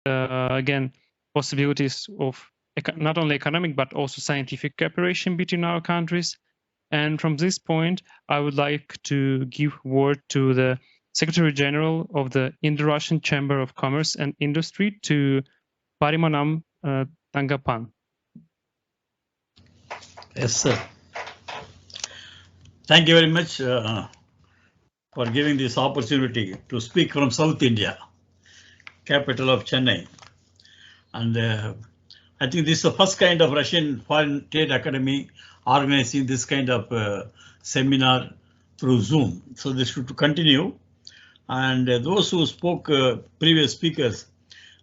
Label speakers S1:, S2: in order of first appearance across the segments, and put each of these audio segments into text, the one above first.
S1: again, possibilities of not only economic but also scientific cooperation between our countries. And from this point, I would like to give word to the Secretary General of the Indo-Russian Chamber of Commerce and Industry, to Parimonam Thangappan.
S2: Yes, sir. Thank you very much for giving this opportunity to speak from South India, capital of Chennai. And I think this is the first kind of Russian Foreign Trade Academy organizing this kind of seminar through Zoom. So this should continue. And those who spoke, previous speakers,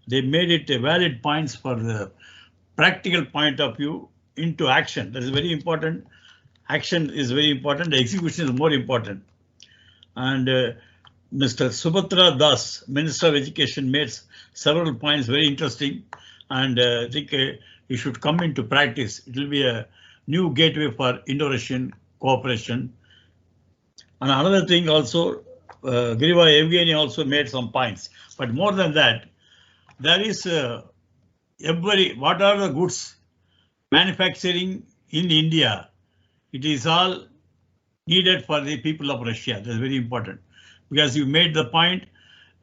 S2: they made it a valid points for the practical point of view into action. That is very important. Action is very important. The execution is more important. And Mr. Subhatra Das, Minister of Education, made several points very interesting. And I think it should come into practice. It will be a new gateway for Indo-Russian cooperation. And another thing also, Griva Evgeny also made some points. But more than that, there is what are the goods manufacturing in India? It is all needed for the people of Russia. That's very important, because you made the point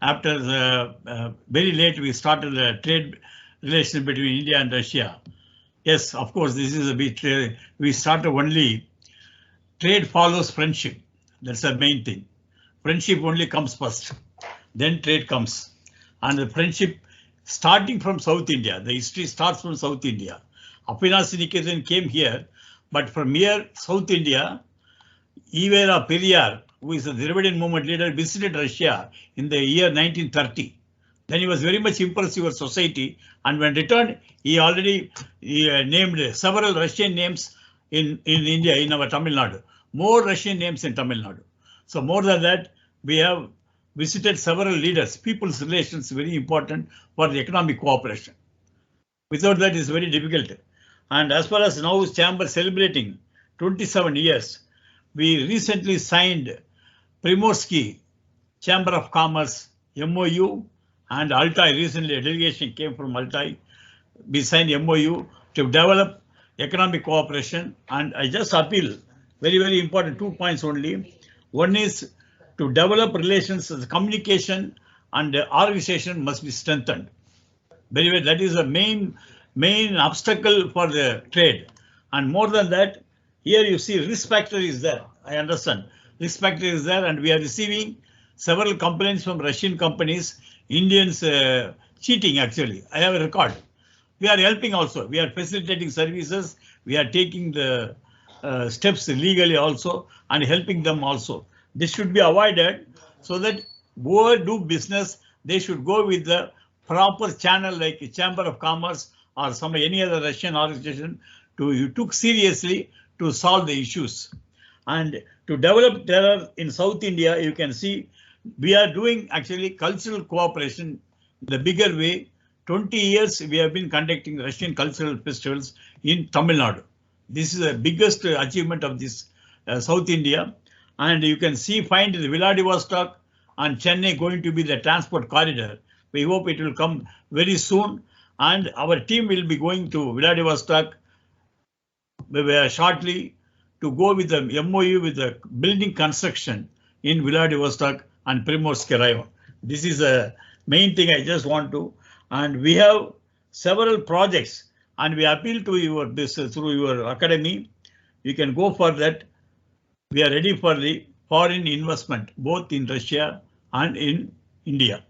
S2: after the very late we started the trade relation between India and Russia. Yes, of course, this is a bit, we started only trade follows friendship. That's the main thing. Friendship only comes first, then trade comes. And the friendship starting from South India, the history starts from South India. Apinasi Niketan came here, but from here, South India, Ivera Periyar, who is a Dravidian movement leader, visited Russia in the year 1930. Then he was very much impressed with society, and when returned, he already named several Russian names in India, in our Tamil Nadu. More Russian names in Tamil Nadu. So more than that, we have visited several leaders. People's relations very important for the economic cooperation. Without that, it's very difficult. And as far as now Chamber celebrating 27 years, we recently signed Primorsky Chamber of Commerce MOU, and Altai, recently a delegation came from Altai. We signed MOU to develop economic cooperation, and I just appeal, very, very important, 2 points only. One is to develop relations, the communication and the organization must be strengthened. Very well, that is the main obstacle for the trade. And more than that, here you see risk factor is there. I understand. Risk factor is there, and we are receiving several complaints from Russian companies, Indians cheating actually. I have a record. We are helping also. We are facilitating services. We are taking the steps legally also and helping them also. This should be avoided, so that whoever do business, they should go with the proper channel like Chamber of Commerce or any other Russian organization you took seriously to solve the issues. And to develop terror in South India, you can see we are doing actually cultural cooperation the bigger way. 20 years we have been conducting Russian cultural festivals in Tamil Nadu. This is the biggest achievement of this South India. And you can find the Vladivostok and Chennai going to be the transport corridor. We hope it will come very soon. And our team will be going to Vladivostok shortly to go with the MOU with the building construction in Vladivostok and Primorsky Rayon. This is a main thing I just want to. And we have several projects, and we appeal to this through your academy. You can go for that. We are ready for the foreign investment, both in Russia and in India.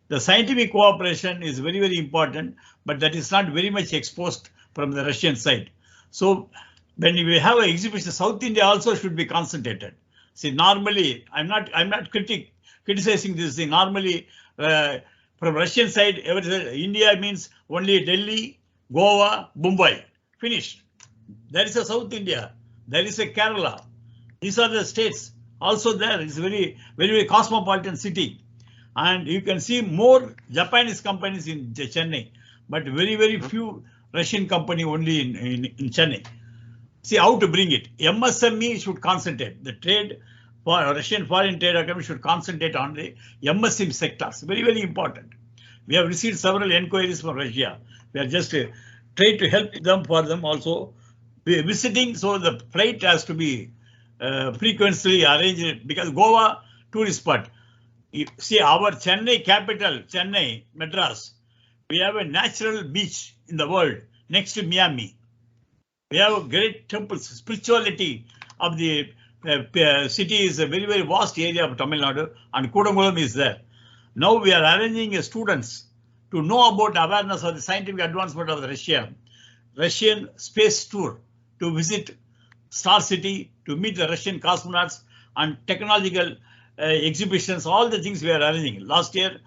S2: The scientific cooperation is very, very important, but that is not very much exposed from the Russian side. So when we have an exhibition, South India also should be concentrated. See, normally, I'm not criticizing this thing. Normally, from Russian side, India means only Delhi, Goa, Mumbai, finished. There is a South India, there is a Kerala. These are the states also there. It's very, very, very cosmopolitan city. And you can see more Japanese companies in Chennai, but very, very few Russian company only in Chennai. See how to bring it. MSME should concentrate. The trade for Russian Foreign Trade Academy should concentrate on the MSME sectors. Very, very important. We have received several inquiries from Russia. We are just trying to help them for them also. We are visiting, so the flight has to be frequently arranged because Goa tourist spot. You see, our Chennai capital, Chennai, Madras, we have a natural beach in the world next to Miami. We have great temples, spirituality of the city is a very, very vast area of Tamil Nadu, and Kudangulam is there. Now we are arranging students to know about awareness of the scientific advancement of Russia, Russian space tour, to visit Star City, to meet the Russian cosmonauts and technological exhibitions, all the things we are arranging. Last year,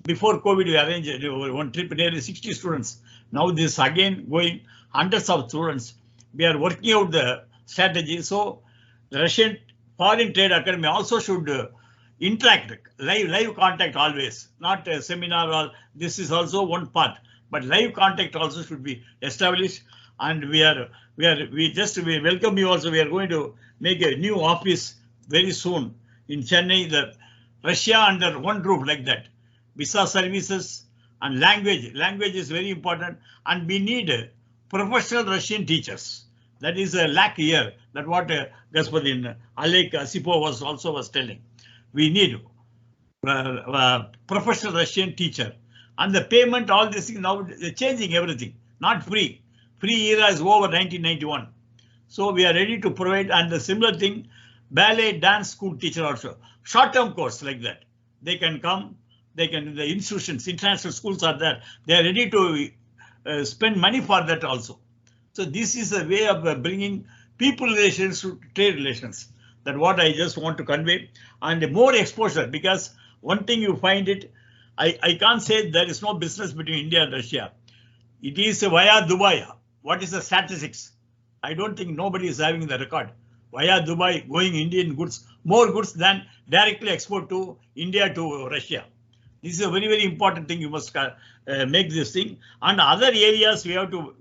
S2: before COVID, we arranged one trip, nearly 60 students. Now this again going hundreds of students. We are working out the strategy. So the Russian Foreign Trade Academy also should interact, live contact always, not a seminar. Or this is also one part, but live contact also should be established. And we welcome you also. We are going to make a new office very soon in Chennai. The Russia under one roof like that. Visa services and language. Language is very important, and we need professional Russian teachers. That is a lack here. That's what Господин Alek Asipo was telling. We need professional Russian teacher, and the payment, all this thing now changing everything. Not free. Free era is over 1991. So we are ready to provide, and the similar thing, ballet dance school teacher also. Short-term course like that. They can come. They can, the institutions, international schools are there. They are ready to spend money for that also. So this is a way of bringing people relations to trade relations. That's what I just want to convey. And more exposure, because one thing you find it, I can't say there is no business between India and Russia. It is via Dubai. What is the statistics? I don't think nobody is having the record. Via Dubai, going Indian goods, more goods than directly export to India to Russia. This is a very, very important thing. You must make this thing. And other areas we have to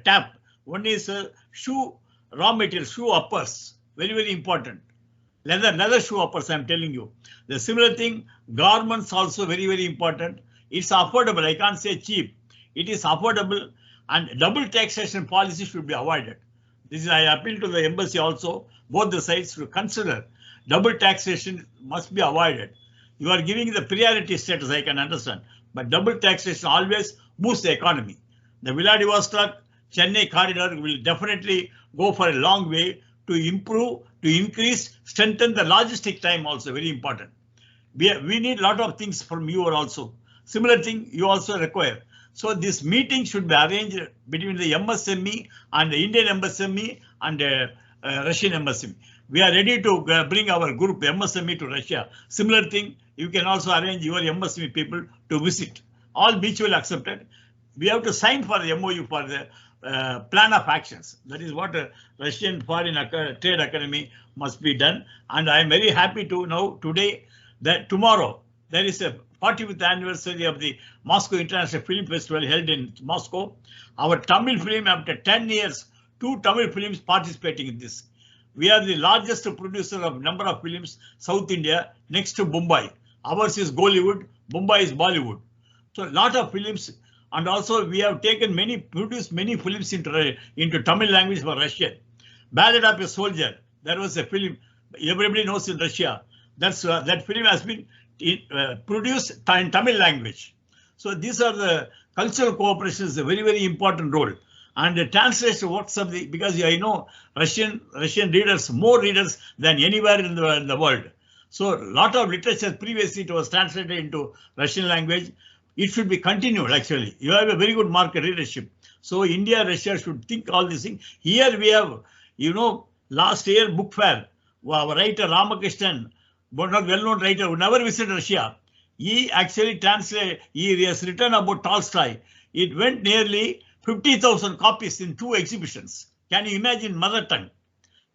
S2: tap. One is shoe raw material, shoe uppers. Very, very important. Leather shoe uppers, I'm telling you. The similar thing, garments also very, very important. It's affordable. I can't say cheap. It is affordable, and double taxation policy should be avoided. This is, I appeal to the embassy also, both the sides to consider double taxation must be avoided. You are giving the priority status, I can understand, but double taxation always boosts the economy. The Vladivostok Chennai corridor will definitely go for a long way to improve, to increase, strengthen the logistic time also, very important. We need a lot of things from you also. Similar thing you also require. So this meeting should be arranged between the MSME and the Indian MSME and the Russian MSME. We are ready to bring our group MSME to Russia. Similar thing, you can also arrange your MSME people to visit. All mutually accepted. We have to sign for the MOU for the plan of actions. That is what Russian Foreign Trade Academy must be done. And I am very happy to know today that tomorrow there is a 45th anniversary of the Moscow International Film Festival held in Moscow. Our Tamil film, after 10 years, 2 Tamil films participating in this. We are the largest producer of number of films, South India, next to Mumbai. Ours is Gollywood, Mumbai is Bollywood. So a lot of films, and also we have produced many films into Tamil language for Russian. Ballad of a Soldier, there was a film everybody knows in Russia. That film has been produced in Tamil language. So these are the cultural cooperation is a very, very important role. And the translation works of the, because I know Russian readers, more readers than anywhere in the world. So a lot of literature previously it was translated into Russian language. It should be continued actually. You have a very good market readership. So India, Russia should think all these things. Here we have, last year book fair, our writer Ramakrishnan, well-known writer who never visited Russia, he actually he has written about Tolstoy. It went nearly 50,000 copies in 2 exhibitions. Can you imagine mother tongue?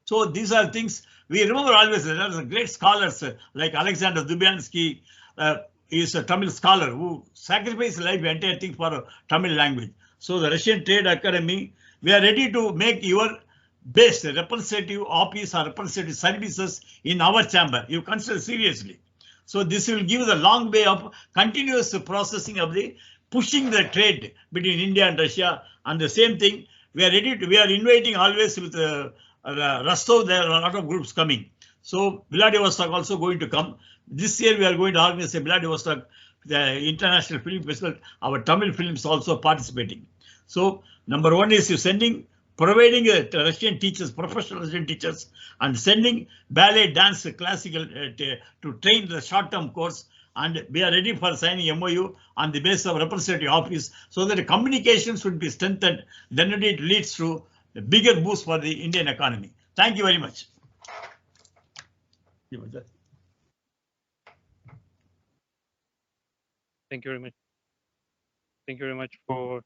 S2: So these are things we remember always. There are great scholars like Alexander Dubyansky is a Tamil scholar who sacrificed life entire thing for Tamil language. So the Russian Trade Academy, we are ready to make your best representative office or representative services in our chamber. You consider seriously. So this will give the long way of continuous processing of the pushing the trade between India and Russia. And the same thing, we are ready to, we are inviting always with Rostov, there are a lot of groups coming. So Vladivostok also going to come. This year we are going to organize a Vladivostok, the International Film Festival. Our Tamil films also participating. So number one is you sending, providing Russian teachers, professional Russian teachers, and sending ballet, dance, classical to train the short-term course. And we are ready for signing MOU on the basis of representative office, so that the communications should be strengthened. Then it leads to a bigger boost for the Indian economy. Thank you very much.
S1: Thank you very much. Thank you very much for.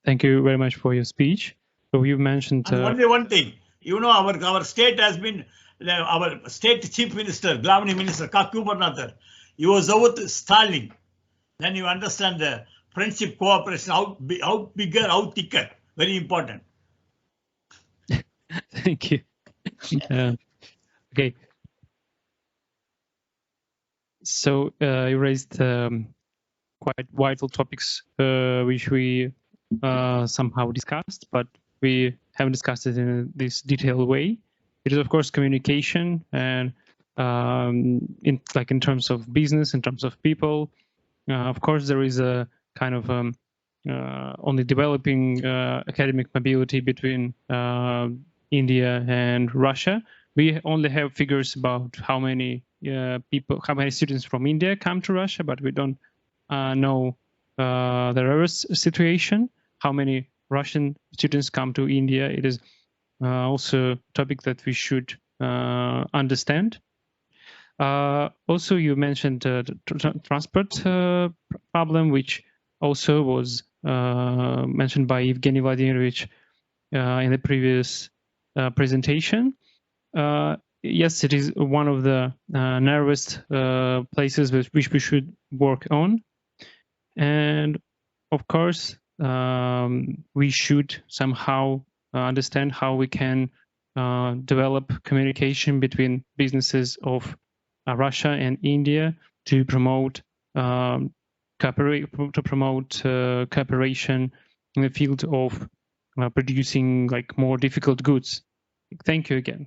S1: Thank you very much for your speech. So you mentioned.
S2: And only one thing, you know, our state has been, our state chief minister, Glavni minister, Kakubarnathar, he was out Stalin. Then you understand the friendship cooperation, how bigger, how thicker, very important.
S1: Thank you. Okay. So you raised quite vital topics which we somehow discussed, but we haven't discussed it in this detailed way. It is, of course, communication, and in terms of business, in terms of people. Of course, there is a kind of only developing academic mobility between India and Russia. We only have figures about how many how many students from India come to Russia, but we don't know the reverse situation, how many Russian students come to India. It is also a topic that we should understand. Also, you mentioned the transport problem, which also was mentioned by Evgeny Vladimirovich in the previous presentation. Yes, it is one of the narrowest places which we should work on. And of course, we should somehow understand how we can develop communication between businesses of Russia and India to promote cooperation in the field of producing like more difficult goods. Thank you again.